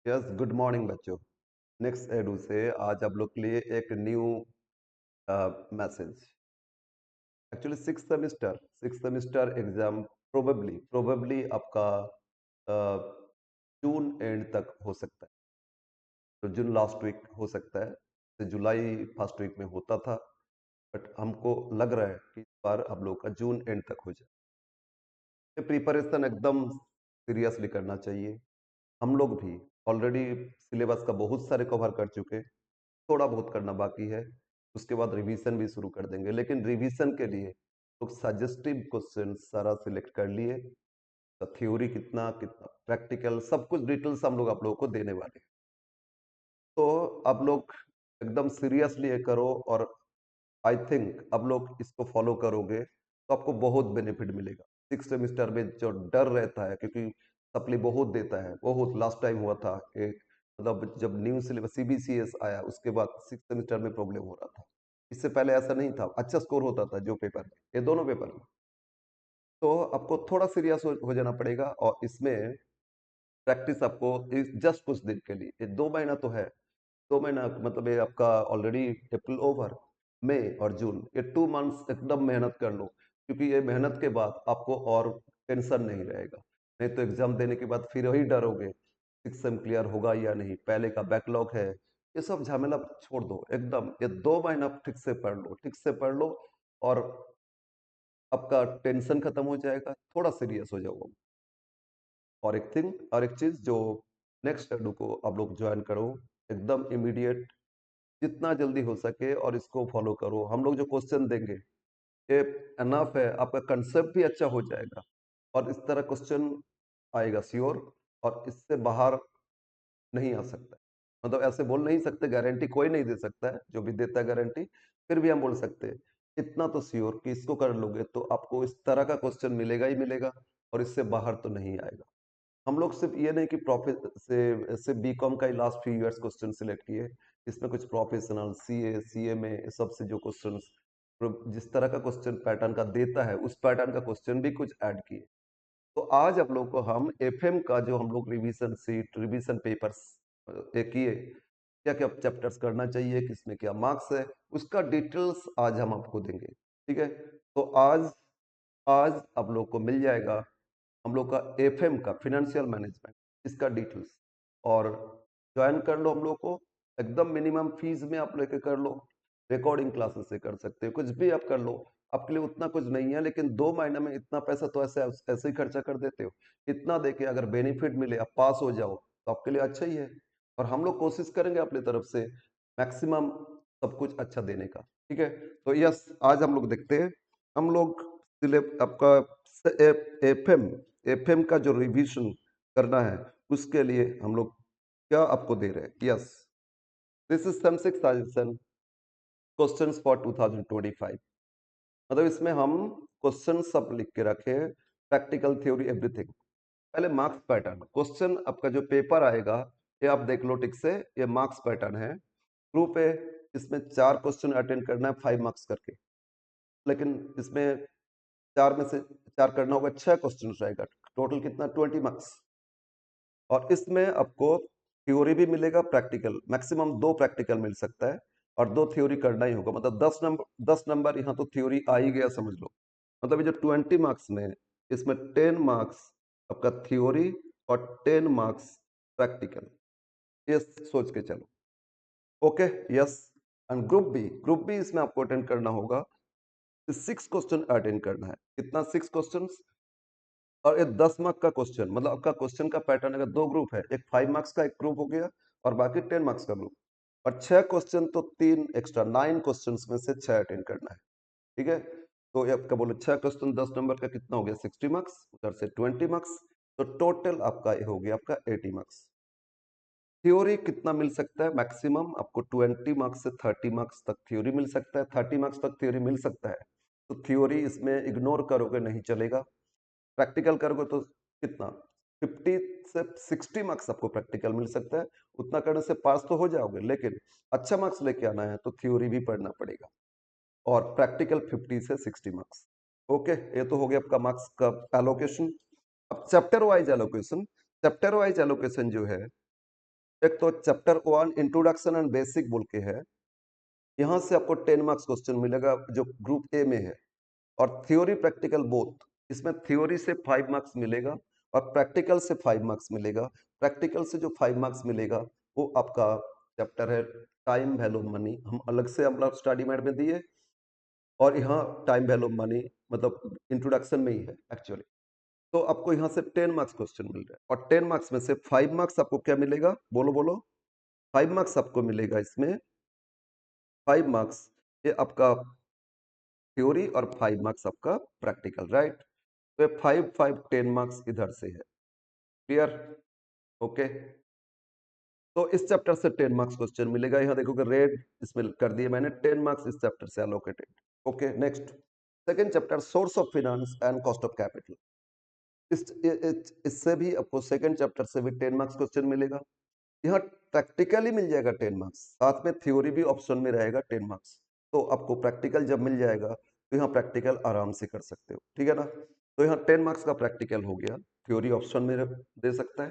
Yes, good morning बच्चों। Next edu से आज आप लोग के लिए एक new message. Actually six semester exam probably आपका जून एंड तक हो सकता है। तो जून लास्ट वीक हो सकता है, तो जुलाई फर्स्ट वीक में होता था, बट हमको लग रहा है कि इस बार आप लोग का जून एंड तक हो जाए। ये प्रिपरेशन एकदम सीरियसली करना चाहिए। हम लोग भी ऑलरेडी सिलेबस का बहुत सारे कवर कर चुके, थोड़ा बहुत करना बाकी है। उसके बाद रिवीजन भी शुरू कर देंगे, लेकिन रिवीजन के लिए तो सजेस्टिव क्वेश्चन सारा सिलेक्ट कर लिए। तो थ्योरी कितना कितना प्रैक्टिकल सब कुछ डिटेल्स हम लोग आप लोगों को देने वाले हैं। तो आप लोग एकदम सीरियसली ये करो, और आई थिंक आप लोग इसको फॉलो करोगे तो आपको बहुत बेनिफिट मिलेगा। सिक्स सेमिस्टर में जो डर रहता है, क्योंकि सप्ली बहुत देता है, बहुत लास्ट टाइम हुआ था कि मतलब जब न्यू सिलेबस सीबीसीएस आया उसके बाद सिक्स सेमिस्टर में प्रॉब्लम हो रहा था। इससे पहले ऐसा नहीं था, अच्छा स्कोर होता था जो पेपर में, ये दोनों पेपर में। तो आपको थोड़ा सीरियस हो जाना पड़ेगा, और इसमें प्रैक्टिस आपको जस्ट कुछ दिन के लिए, ये 2 महीना तो है। 2 महीना मतलब ये आपका ऑलरेडी अप्रैल ओवर, मई और जून, ये 2 मंथ्स एकदम मेहनत कर लो, क्योंकि ये मेहनत के बाद आपको और टेंशन नहीं रहेगा। नहीं तो एग्जाम देने के बाद फिर वही डरोगे, सिक्स सेम क्लियर होगा या नहीं, पहले का बैकलॉग है। ये सब झमेला छोड़ दो एकदम, ये 2 महीना ठीक से पढ़ लो, ठीक से पढ़ लो, और आपका टेंशन खत्म हो जाएगा, थोड़ा सीरियस हो जाओ। और एक चीज जो नेक्स्ट शेड्यूल को आप लोग ज्वाइन करो एकदम इमीडिएट, जितना जल्दी हो सके, और इसको फॉलो करो। हम लोग जो क्वेश्चन देंगे ये एनफ है, आपका कंसेप्ट भी अच्छा हो जाएगा, और इस तरह क्वेश्चन आएगा श्योर, और इससे बाहर नहीं आ सकता। मतलब ऐसे बोल नहीं सकते, गारंटी कोई नहीं दे सकता है, जो भी देता है गारंटी, फिर भी हम बोल सकते हैं इतना तो श्योर कि इसको कर लोगे तो आपको इस तरह का क्वेश्चन मिलेगा ही मिलेगा, और इससे बाहर तो नहीं आएगा। हम लोग सिर्फ ये नहीं कि प्रोफे से बीकॉम का ही last few years question select किए, इसमें कुछ प्रोफेशनल सीए में सबसे जो क्वेश्चंस जिस तरह का क्वेश्चन पैटर्न का देता है, उस पैटर्न का क्वेश्चन भी कुछ ऐड किए। तो आज आप लोग को हम एफएम का जो हम लोग रिवीजन सीट रिवीजन पेपर्स किए, क्या क्या चैप्टर्स करना चाहिए, किसमें क्या मार्क्स है, उसका डिटेल्स आज हम आपको देंगे। ठीक है, तो आज आज आप लोग को मिल जाएगा हम लोग का एफएम का फिनेंशियल मैनेजमेंट, इसका डिटेल्स। और ज्वाइन कर लो हम लोग को, एकदम मिनिमम फीस में आप लेके कर लो। रिकॉर्डिंग क्लासेस से कर सकते हो, कुछ भी आप कर लो, आपके लिए उतना कुछ नहीं है, लेकिन 2 महीने में इतना पैसा तो ऐसे ऐसे ही खर्चा कर देते हो। इतना देके अगर बेनिफिट मिले, आप पास हो जाओ, तो आपके लिए अच्छा ही है। और हम लोग कोशिश करेंगे अपनी तरफ से मैक्सिमम सब कुछ अच्छा देने का। ठीक है, तो यस, आज हम लोग देखते हैं। हम लोग आपका एफएम एफएम का जो रिवीजन करना है, उसके लिए हम लोग क्या आपको दे रहे हैं। Yes, this is some six suggestion questions for 2025। मतलब इसमें हम क्वेश्चन सब लिख के रखे हैं, प्रैक्टिकल थ्योरी एवरीथिंग। पहले मार्क्स पैटर्न क्वेश्चन, आपका जो पेपर आएगा ये आप देख लो ठीक से, ये मार्क्स पैटर्न है। ग्रुप है, इसमें 4 क्वेश्चन अटेंड करना है 5 मार्क्स करके, लेकिन इसमें 4 में से 4 करना होगा, 6 क्वेश्चन रहेगा, टोटल कितना 20 मार्क्स। और इसमें आपको थ्योरी भी मिलेगा, प्रैक्टिकल मैक्सिमम 2 प्रैक्टिकल मिल सकता है, और 2 थ्योरी करना ही होगा। मतलब 10 नंबर यहाँ तो थ्योरी आ ही गया समझ लो। मतलब ये जो 20 मार्क्स में, इसमें 10 मार्क्स आपका थ्योरी और 10 मार्क्स प्रैक्टिकल, ये सोच के चलो। Okay, yes. And group B इसमें आपको अटेंड करना होगा, 6 क्वेश्चन अटेंड करना है। कितना 6 क्वेश्चन, और ये 10 मार्क का क्वेश्चन। मतलब आपका क्वेश्चन का पैटर्न अगर 2 ग्रुप है, एक 5 मार्क्स का एक ग्रुप हो गया, और बाकी 10 मार्क्स का ग्रुप। और 6 क्वेश्चन तो 3 एक्स्ट्रा, 9 क्वेश्चन में से 6 अटेंड करना है। ठीक है, तो ये आपका बोले 6 क्वेश्चन 10 नंबर का कितना हो गया 60 मार्क्स, उधर से 20 मार्क्स, तो टोटल आपका ये हो गया आपका 80 मार्क्स। थ्योरी कितना मिल सकता है, मैक्सिमम आपको 20 मार्क्स से 30 मार्क्स तक थ्योरी मिल सकता है। 30 मार्क्स तक थ्योरी मिल सकता है, तो थ्योरी इसमें इग्नोर करोगे नहीं चलेगा। प्रैक्टिकल करोगे तो कितना 50 से 60 मार्क्स आपको प्रैक्टिकल मिल सकता है। उतना करने से पास तो हो जाओगे, लेकिन अच्छा मार्क्स लेके आना है तो थ्योरी भी पढ़ना पड़ेगा, और प्रैक्टिकल 50 से 60 मार्क्स। ओके, ये तो हो गया आपका मार्क्स का एलोकेशन। अब चैप्टर वाइज एलोकेशन जो है, एक तो चैप्टर 1 इंट्रोडक्शन एंड बेसिक बोल के है, यहाँ से आपको 10 मार्क्स क्वेश्चन मिलेगा जो ग्रुप ए में है, और थ्योरी प्रैक्टिकल बोथ। इसमें थ्योरी से 5 मार्क्स मिलेगा और प्रैक्टिकल से 5 मार्क्स मिलेगा। प्रैक्टिकल से जो 5 मार्क्स मिलेगा वो आपका चैप्टर है टाइम वैल्यू मनी, हम अलग से हम लोग स्टडी मैट में दिए, और यहाँ टाइम वैल्यू मनी मतलब इंट्रोडक्शन में ही है एक्चुअली। तो आपको यहाँ से 10 मार्क्स क्वेश्चन मिल रहा है, और 10 मार्क्स में से 5 मार्क्स आपको क्या मिलेगा, बोलो बोलो। 5 मार्क्स आपको मिलेगा इसमें, 5 मार्क्स ये आपका थ्योरी और 5 मार्क्स आपका प्रैक्टिकल, राइट। तो 5 5 10 मार्क्स इधर से है, क्लियर, ओके। तो इस चैप्टर से 10 मार्क्स क्वेश्चन मिलेगा, यहाँ देखोगे रेड इसमें कर दिए मैंने, 10 मार्क्स इस चैप्टर से allocated. Okay, next second chapter source of finance and cost of capital. इससे भी आपको सेकंड चैप्टर से भी 10 मार्क्स क्वेश्चन मिलेगा। यहाँ प्रैक्टिकली मिल जाएगा 10 मार्क्स, साथ में थ्योरी भी ऑप्शन में रहेगा 10 मार्क्स। तो आपको प्रैक्टिकल जब मिल जाएगा तो यहाँ प्रैक्टिकल आराम से कर सकते हो, ठीक है ना। तो यहाँ 10 मार्क्स का प्रैक्टिकल हो गया, थ्योरी ऑप्शन में दे सकता है।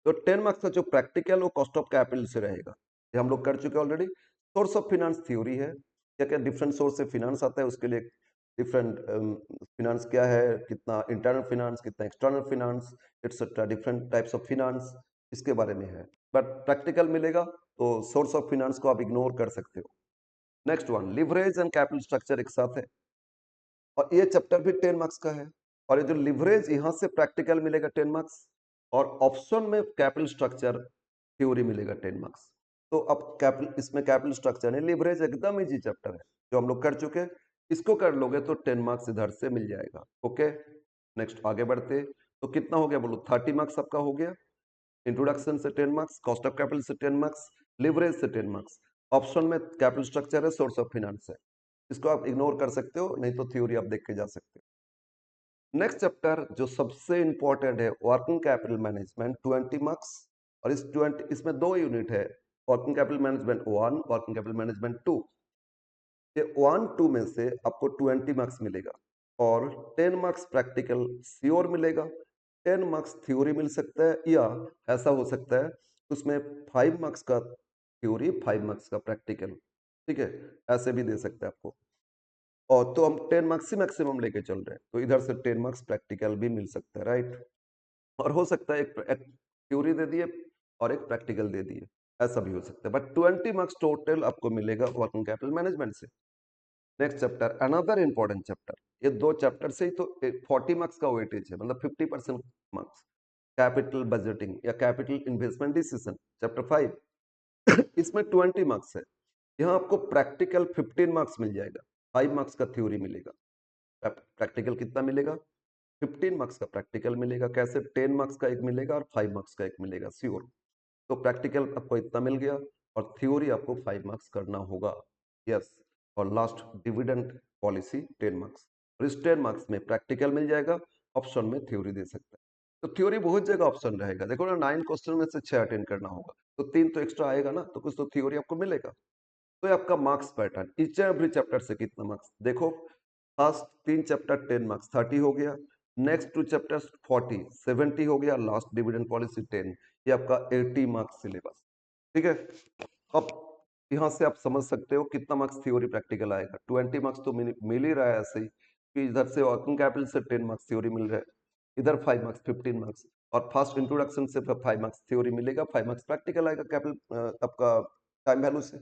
तो 10 मार्क्स का जो प्रैक्टिकल वो कॉस्ट ऑफ कैपिटल से रहेगा, ये हम लोग कर चुके already. Source of finance theory है, क्या क्या डिफरेंट सोर्स से फिनांस आता है, उसके लिए डिफरेंट फिनांस क्या है, कितना इंटरनल फिनांस, कितना external finance, etcetera different types of finance, इसके बारे में है। बट प्रैक्टिकल मिलेगा तो सोर्स ऑफ फिनांस को आप इग्नोर कर सकते हो। Next one leverage and capital structure एक साथ है, और ये चैप्टर भी 10 मार्क्स का है। और ये जो लिवरेज यहाँ से प्रैक्टिकल मिलेगा 10 मार्क्स, और ऑप्शन में कैपिटल स्ट्रक्चर थ्योरी मिलेगा 10 मार्क्स। तो अब कैपिटल, इसमें कैपिटल स्ट्रक्चर है, लिवरेज एकदम इजी चैप्टर है जो हम लोग कर चुके हैं। इसको कर लोगे तो 10 मार्क्स इधर से मिल जाएगा, ओके। नेक्स्ट आगे बढ़ते, तो कितना हो गया बोलो, 30 मार्क्स आपका हो गया। इंट्रोडक्शन से 10 मार्क्स, कॉस्ट ऑफ कैपिटल से 10 मार्क्स, लिवरेज से 10 मार्क्स, ऑप्शन में कैपिटल स्ट्रक्चर है, सोर्स ऑफ फाइनेंस है, इसको आप इग्नोर कर सकते हो, नहीं तो थ्योरी आप देख के जा सकते हो। नेक्स्ट चैप्टर जो सबसे इंपॉर्टेंट है वर्किंग कैपिटल मैनेजमेंट, 20 मार्क्स। और इस 20 इसमें दो यूनिट है, working capital management 1, working capital management 2। ये 1 2 में से आपको 20 मार्क्स मिलेगा, और 10 मार्क्स प्रैक्टिकल श्योर मिलेगा, 10 मार्क्स थ्योरी मिल सकता है, या ऐसा हो सकता है उसमें 5 मार्क्स का थ्योरी, 5 मार्क्स का प्रैक्टिकल, ठीक है, ऐसे भी दे सकते हैं आपको। और तो हम 10 मार्क्स ही मैक्सिमम लेके चल रहे हैं, तो इधर से 10 मार्क्स प्रैक्टिकल भी मिल सकता है, राइट। और हो सकता है एक थ्योरी दे दिए और एक प्रैक्टिकल दे दिए, ऐसा भी हो सकता है, बट 20 मार्क्स टोटल आपको मिलेगा वर्किंग कैपिटल मैनेजमेंट से। Next chapter another important chapter, ये दो चैप्टर से ही तो 40 मार्क्स का वेटेज है, मतलब 50% मार्क्स, कैपिटल बजटिंग या कैपिटल इन्वेस्टमेंट डिसीजन, चैप्टर 5। इसमें 20 मार्क्स है, यहाँ आपको प्रैक्टिकल 15 मार्क्स मिल जाएगा, 5 मार्क्स का थ्योरी मिलेगा। प्रैक्टिकल कितना मिलेगा, 15 मार्क्स का प्रैक्टिकल मिलेगा। कैसे, 10 मार्क्स का एक मिलेगा और 5 मार्क्स का एक मिलेगा श्योर। तो प्रैक्टिकल आपको इतना मिल गया, और थ्योरी आपको 5 मार्क्स करना होगा, यस। और लास्ट डिविडेंड पॉलिसी 10 मार्क्स, और इस 10 मार्क्स में प्रैक्टिकल मिल जाएगा, ऑप्शन में थ्योरी दे सकता है। तो थ्योरी बहुत जगह ऑप्शन रहेगा, देखो ना 9 क्वेश्चन में से 6 अटेंड करना होगा, तो 3 तो एक्स्ट्रा आएगा ना, तो कुछ तो थ्योरी आपको मिलेगा। तो ये आपका marks pattern, each and every chapter से कितना मार्क्स देखो। फर्स्ट 3 चैप्टर 10 मार्क्स 30 हो गया, नेक्स्ट 2 चैप्टर्स 40 70 हो गया, लास्ट डिविडेंड पॉलिसी 10, ये आपका 80 मार्क्स सिलेबस, ठीक है। अब यहाँ से आप समझ सकते हो कितना मार्क्स थ्योरी प्रैक्टिकल आएगा। 20 मार्क्स तो मिल ही रहा है ऐसे ही, कि इधर से वर्किंग कैपिटल से 10 मार्क्स थ्योरी मिल रहा है, इधर 5 मार्क्स 15 मार्क्स, और फर्स्ट इंट्रोडक्शन से 5 मार्क्स थ्योरी मिलेगा, 5 मार्क्स प्रैक्टिकल आएगा कैपिटल आपका टाइम वैल्यू से।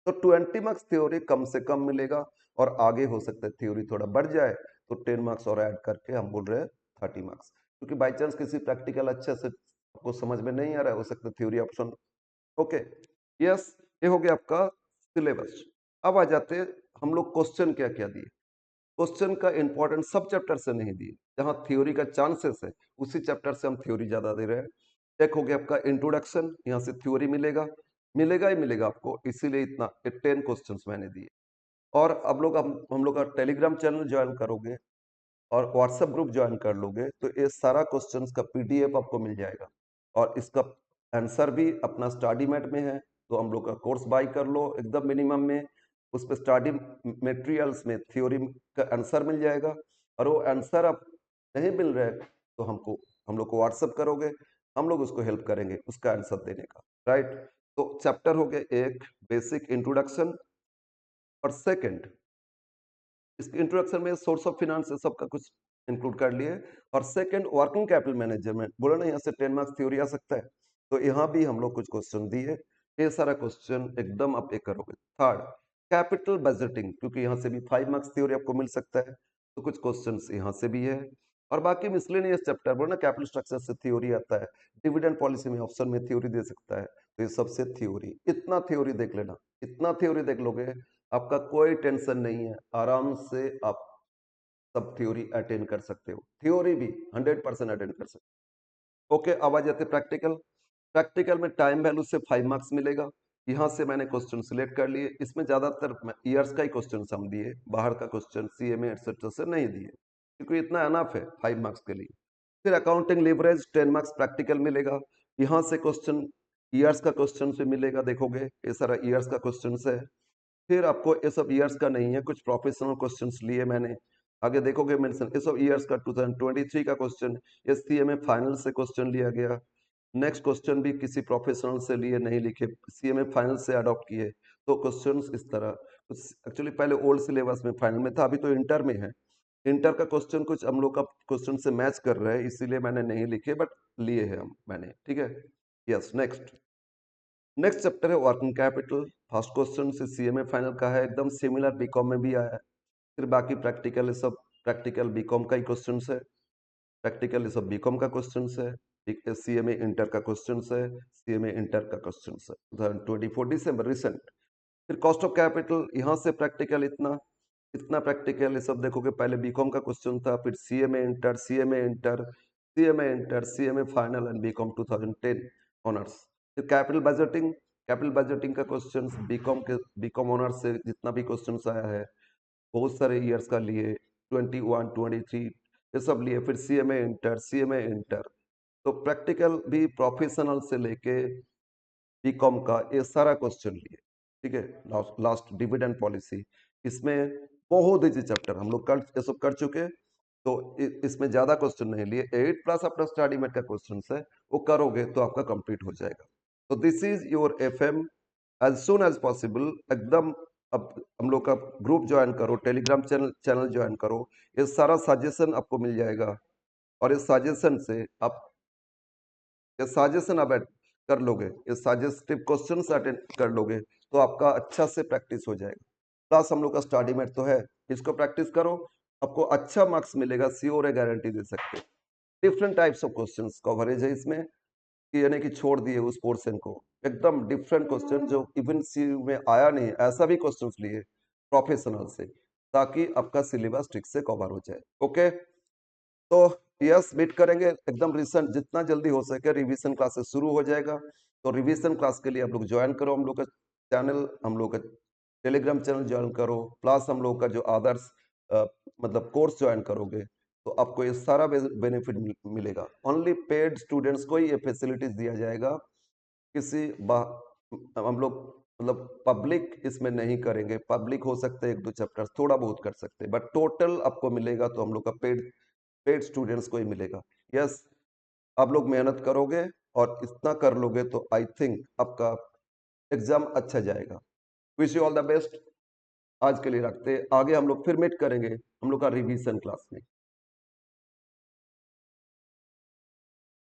तो 20 मार्क्स थ्योरी कम से कम मिलेगा, और आगे हो सकता है थ्योरी थोड़ा बढ़ जाए, तो 10 मार्क्स और ऐड करके हम बोल रहे हैं 30 मार्क्स, क्योंकि बाई चांस किसी प्रैक्टिकल अच्छे से आपको समझ में नहीं आ रहा है, हो सकता है थ्योरी ऑप्शन, ओके। यस, ये हो गया आपका सिलेबस। अब आ जाते हैं हम लोग क्वेश्चन क्या क्या दिए। क्वेश्चन का इंपॉर्टेंट सब चैप्टर से नहीं दिए, जहां थ्योरी का चांसेस है उसी चैप्टर से हम थ्योरी ज्यादा दे रहे हैं। एक हो गया आपका इंट्रोडक्शन, यहाँ से थ्योरी मिलेगा, मिलेगा ही मिलेगा आपको, इसीलिए इतना 10 क्वेश्चंस मैंने दिए। और अब लोग हम लोग का टेलीग्राम चैनल ज्वाइन करोगे और व्हाट्सएप ग्रुप ज्वाइन कर लोगे, तो ये सारा क्वेश्चंस का पीडीएफ आपको मिल जाएगा, और इसका आंसर भी अपना स्टडी मैट में है। तो हम लोग का कोर्स बाय कर लो एकदम मिनिमम में, उस पर स्टडी मटेरियल्स में थ्योरी का आंसर मिल जाएगा। और वो आंसर आप नहीं मिल रहे तो हम लोग को व्हाट्सएप करोगे, हम लोग उसको हेल्प करेंगे उसका आंसर देने का, राइट। तो चैप्टर हो गया एक बेसिक इंट्रोडक्शन, और सेकंड इसके इंट्रोडक्शन में सोर्स ऑफ फिनांस सबका कुछ इंक्लूड कर लिए, और सेकंड वर्किंग कैपिटल मैनेजमेंट, बोला ना यहाँ से 10 मार्क्स थ्योरी आ सकता है, तो यहाँ भी हम लोग कुछ क्वेश्चन दिए, ये सारा क्वेश्चन एकदम आप एक करोगे। थर्ड कैपिटल बजटिंग, क्योंकि यहाँ से भी 5 मार्क्स थ्योरी आपको मिल सकता है, तो कुछ क्वेश्चन यहाँ से भी है। और बाकी मिसलेनियस चैप्टर बोला ना कैपिटल स्ट्रक्चर से थ्योरी आता है, डिविडेंड पॉलिसी में ऑप्शन में थ्योरी दे सकता है, तो ये सबसे थ्योरी, इतना थ्योरी देख लेना, इतना थ्योरी देख लोगे आपका कोई टेंशन नहीं है, आराम से आप सब थ्योरी अटेंड कर सकते हो, थ्योरी भी 100% अटेंड कर सकते हो। ओके, अब आ जाते प्रैक्टिकल। प्रैक्टिकल में टाइम वैल्यू से 5 मार्क्स मिलेगा। यहाँ से मैंने क्वेश्चन सिलेक्ट कर लिए, इसमें ज्यादातर ईयर्स का ही क्वेश्चन हम दिए, बाहर का क्वेश्चन सीएमए एटसेट्रा से नहीं दिए, क्योंकि इतना अनफ है 5 मार्क्स के लिए। फिर अकाउंटिंग लिवरेज 10 मार्क्स प्रैक्टिकल मिलेगा, यहाँ से क्वेश्चन ईयर्स का क्वेश्चन से मिलेगा, देखोगे ये सारा ईयर्स का क्वेश्चन है। फिर आपको ये सब ईयर्स का नहीं है, कुछ प्रोफेशनल क्वेश्चंस लिए मैंने, आगे देखोगे मेंशन ये सब ईयर्स का 2023 का क्वेश्चन, ये सीएमए फाइनल से क्वेश्चन लिया गया। नेक्स्ट क्वेश्चन भी किसी प्रोफेशनल से लिए नहीं लिखे, सीएमए फाइनल से अडॉप्ट किए, तो क्वेश्चंस इस तरह कुछ एक्चुअली पहले ओल्ड सिलेबस में फाइनल में था, अभी तो इंटर में है, इंटर का क्वेश्चन कुछ हम लोग का क्वेश्चन से मैच कर रहे हैं, इसीलिए मैंने नहीं लिखे, बट लिए हैं हम मैंने, ठीक है। यस, नेक्स्ट चैप्टर है वर्किंग कैपिटल। फर्स्ट क्वेश्चन से सीएमए फाइनल का है, एकदम सिमिलर बीकॉम में भी आया है। फिर बाकी प्रैक्टिकल ये सब प्रैक्टिकल बीकॉम का ही क्वेश्चन है, प्रैक्टिकल ये सब बीकॉम का क्वेश्चन है, ठीक है। सीएमए इंटर का क्वेश्चन है, सीएमए इंटर का क्वेश्चन है 2024 दिसंबर रिसेंट। फिर कॉस्ट ऑफ कैपिटल, यहाँ से प्रैक्टिकल इतना इतना प्रैक्टिकल ये सब देखोगे, पहले बीकॉम का क्वेश्चन था, फिर CMA inter, CMA inter, CMA inter, CMA final and BCom 2010 honours. फिर कैपिटल बजटिंग का क्वेश्चन बीकॉम के बीकॉम ऑनर्स से जितना भी क्वेश्चन आया है, बहुत सारे ईयर्स का लिए, 21 23 ये सब लिए। फिर सीएमए इंटर, तो प्रैक्टिकल भी प्रोफेशनल से लेके बीकॉम का ये सारा क्वेश्चन लिए, ठीक है। लास्ट डिविडेंड पॉलिसी, इसमें बहुत इजी चैप्टर हम लोग कर ये सब कर चुके, तो इसमें ज्यादा क्वेश्चन नहीं लिए, 8 प्लस अपना स्टडी मेट का क्वेश्चन है, वो करोगे तो आपका कंप्लीट हो जाएगा। तो this is your FM, as soon as possible एकदम। अब हम लोग का ग्रुप ज्वाइन करो, टेलीग्राम चैनल ज्वाइन करो, ये सारा सजेशन आपको मिल जाएगा, और इस सजेशन से आप ये सजेशन आप कर लोगे, ये सजेस्टिव क्वेश्चंस अटेंड कर लोगे, तो आपका अच्छा से प्रैक्टिस हो जाएगा। प्लस हम लोग का स्टडी मेट तो है, इसको प्रैक्टिस करो, आपको अच्छा मार्क्स मिलेगा, श्योर है, गारंटी दे सकते हैं। Different types of questions coverage है इसमें, कि यानी कि छोड़ दिए उस पोर्शन को, एकदम डिफरेंट क्वेश्चन जो इवन सी में आया नहीं, ऐसा भी क्वेश्चंस लिए प्रोफेशनल से, ताकि आपका सिलेबस ठीक से कवर हो जाए। ओके, तो यस मीट करेंगे एकदम रिसेंट, जितना जल्दी हो सके रिवीजन क्लासेस शुरू हो जाएगा, तो रिवीजन क्लास के लिए आप लोग ज्वाइन करो हम लोग का चैनल, हम लोग का टेलीग्राम चैनल ज्वाइन करो, प्लस हम लोग का जो अदर्स मतलब कोर्स ज्वाइन करोगे, तो आपको ये सारा बेनिफिट मिलेगा। ओनली पेड स्टूडेंट्स को ही ये फैसिलिटीज दिया जाएगा, किसी हम लोग मतलब पब्लिक इसमें नहीं करेंगे, पब्लिक हो सकते हैं 1-2 चैप्टर थोड़ा बहुत कर सकते हैं, बट टोटल आपको मिलेगा तो हम लोग का पेड पेड स्टूडेंट्स को ही मिलेगा। यस, आप लोग मेहनत करोगे और इतना कर लोगे तो आई थिंक आपका एग्जाम अच्छा जाएगा। Wish you all the best. आज के लिए रखते हैं, आगे हम लोग फिर मीट करेंगे हम लोग का रिवीजन क्लास में।